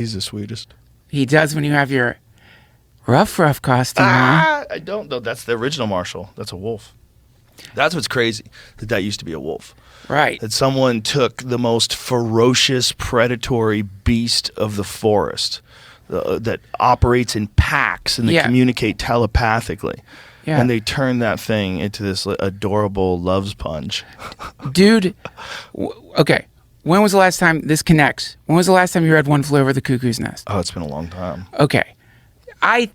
He's the sweetest. He does when you have your rough costume on. I don't know. That's the original Marshall. That's a wolf. That's what's crazy. That used to be a wolf. Right. That someone took the most ferocious, predatory beast of the forest that operates in packs and they communicate telepathically. Yeah. And they turned that thing into this adorable love sponge. Dude, okay. When was the last time, this connects, when was the last time you read One Flew Over the Cuckoo's Nest? Oh, it's been a long time. Okay. I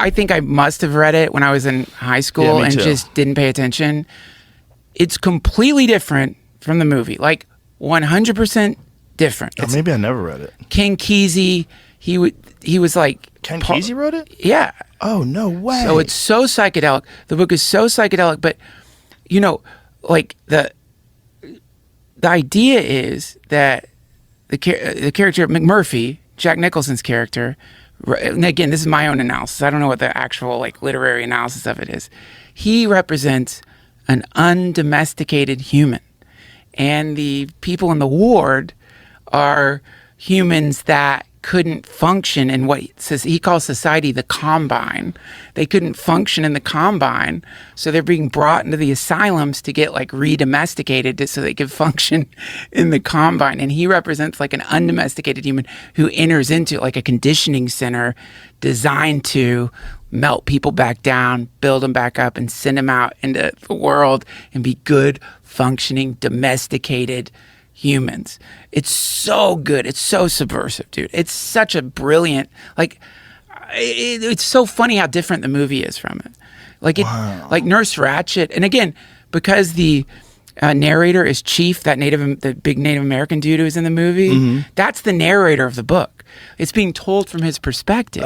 think I must have read it when I was in high school and just didn't pay attention. It's completely different from the movie. Like 100% different. Oh, maybe I never read it. Ken Kesey, he was like... Ken Kesey wrote it? Yeah. Oh, no way. So it's so psychedelic. The book is so psychedelic, but, you know, like the idea is that the character McMurphy, Jack Nicholson's character, and again, this is my own analysis. I don't know what the actual like literary analysis of it is. He represents an undomesticated human, and the people in the ward are humans that couldn't function in what he calls society the combine. They couldn't function in the combine, so they're being brought into the asylums to get like re-domesticated so they could function in the combine. And he represents like an undomesticated human who enters into like a conditioning center designed to melt people back down, build them back up, and send them out into the world and be good, functioning, domesticated humans. It's so good. It's so subversive, dude. It's such a brilliant, like, it's so funny how different the movie is from it. Like, like Nurse Ratched, and again, because the narrator is Chief, the big Native American dude who's in the movie, that's the narrator of the book. It's being told from his perspective.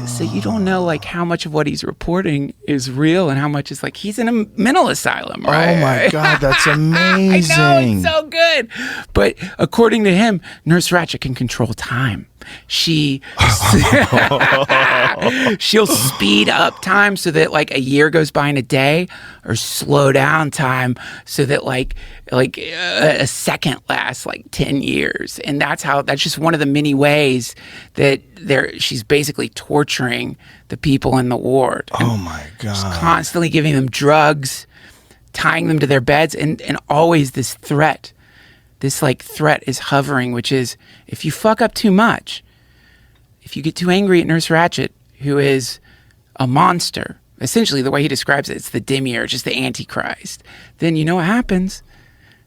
So you don't know like how much of what he's reporting is real and how much is like he's in a mental asylum, right? Oh my God, that's amazing. I know, it's so good. But according to him, Nurse Ratched can control time. She'll speed up time so that like a year goes by in a day, or slow down time so that like a second lasts like 10 years. And that's just one of the many ways that she's basically torturing the people in the ward. Oh my God. She's constantly giving them drugs, tying them to their beds, and always this threat. This like threat is hovering, which is if you fuck up too much, if you get too angry at Nurse Ratched, who is a monster, essentially the way he describes it, it's the demiurge, just the Antichrist, then you know what happens?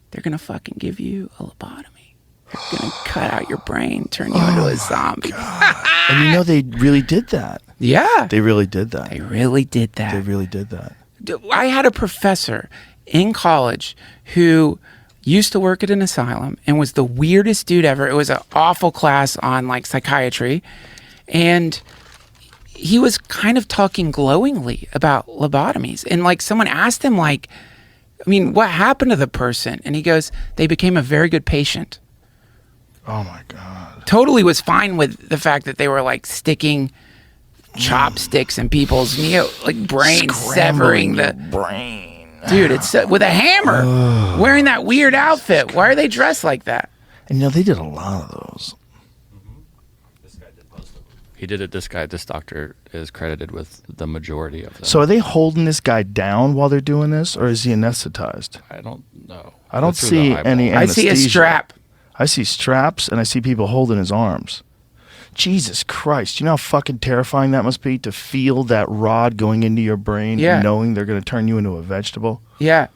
They're going to fucking give you a lobotomy. They're going to cut out your brain, turn you into a zombie. And you know they really did that. Yeah. They really did that. They really did that. They really did that. I had a professor in college who used to work at an asylum and was the weirdest dude ever. It was an awful class on like psychiatry. And he was kind of talking glowingly about lobotomies. And like someone asked him like, I mean, what happened to the person? And he goes, they became a very good patient. Oh my God. Totally was fine with the fact that they were like sticking chopsticks in people's brains, severing the brain. Dude, it's with a hammer, wearing that weird outfit. Why are they dressed like that? And you know, they did a lot of those. This guy did most of them. He did it. This doctor is credited with the majority of them. So are they holding this guy down while they're doing this, or is he anesthetized? I don't know. I don't see any anesthesia. I see a strap. I see straps, and I see people holding his arms. Jesus Christ. You know how fucking terrifying that must be to feel that rod going into your brain and knowing they're going to turn you into a vegetable? Yeah.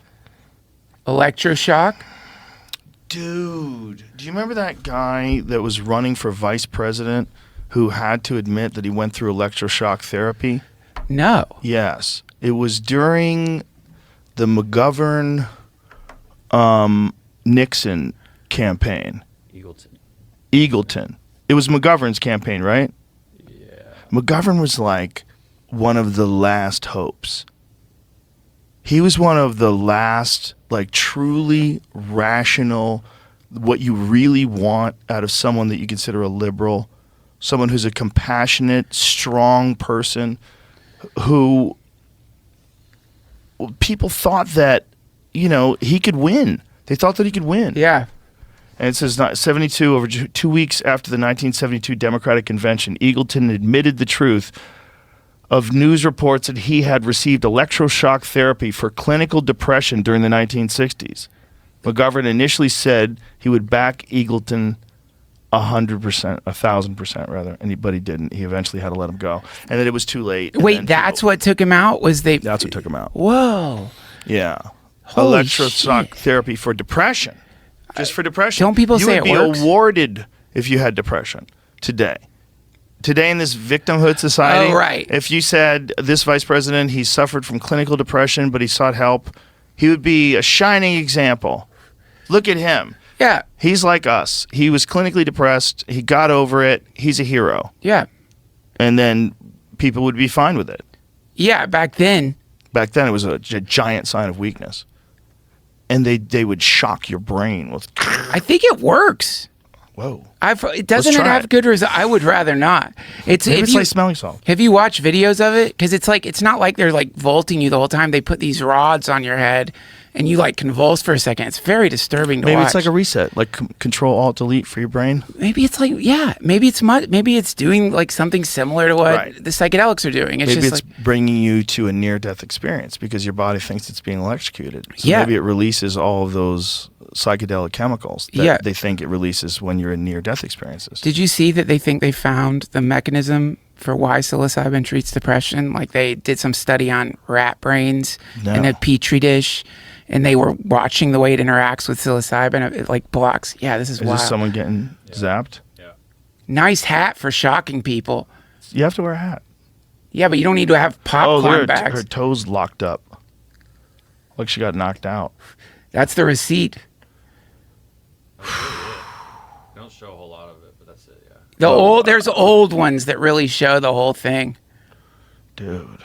Electroshock. Dude, do you remember that guy that was running for vice president who had to admit that he went through electroshock therapy? No. Yes. It was during the McGovern Nixon campaign. Eagleton. It was McGovern's campaign, right? Yeah. McGovern was like one of the last hopes. He was one of the last, like, truly rational, what you really want out of someone that you consider a liberal, someone who's a compassionate, strong person who people thought that, you know, he could win. They thought that he could win. Yeah. And it says 72, over 2 weeks after the 1972 Democratic Convention, Eagleton admitted the truth of news reports that he had received electroshock therapy for clinical depression during the 1960s. McGovern initially said he would back Eagleton 100%, 1,000% but he didn't. He eventually had to let him go. And then it was too late. Wait, that's what took him out? That's what took him out. Whoa. Yeah. Holy Electroshock shit. therapy for depression. Just for depression. Don't people say it works? You would be awarded if you had depression today. Today in this victimhood society, Oh, right. if you said this vice president, he suffered from clinical depression, but he sought help, he would be a shining example. Look at him. Yeah. He's like us. He was clinically depressed. He got over it. He's a hero. Yeah. And then people would be fine with it. Yeah, back then. Back then, it was a giant sign of weakness. And they would shock your brain with, I think it works. whoa. Doesn't it try have it. good results? I would rather not. Maybe it's like smelling salt. Have you watched videos of it? Because it's not like they're like vaulting you the whole time. They put these rods on your head and you like convulse for a second. It's very disturbing to Maybe watch. it's like a reset, like Control Alt Delete for your brain. Maybe it's like, yeah, maybe it's doing like something similar to what Right. the psychedelics are doing. It's Maybe just it's like, bringing you to a near-death experience because your body thinks it's being electrocuted. So Yeah. maybe it releases all of those psychedelic chemicals that Yeah. they think it releases when you're in near-death experiences. did you see that they think they found the mechanism for why psilocybin treats depression? Like they did some study on rat brains in a petri dish, and they were watching the way it interacts with psilocybin. It like blocks. Yeah, this is Is wild. this someone getting zapped? Yeah. Nice hat for shocking people. You have to wear a hat. Yeah, but you don't need to have popcorn look, bags. her toes locked up. Like she got knocked out. That's the receipt. They don't show a whole lot of it, but that's it. Yeah. There's old ones that really show the whole thing. Dude.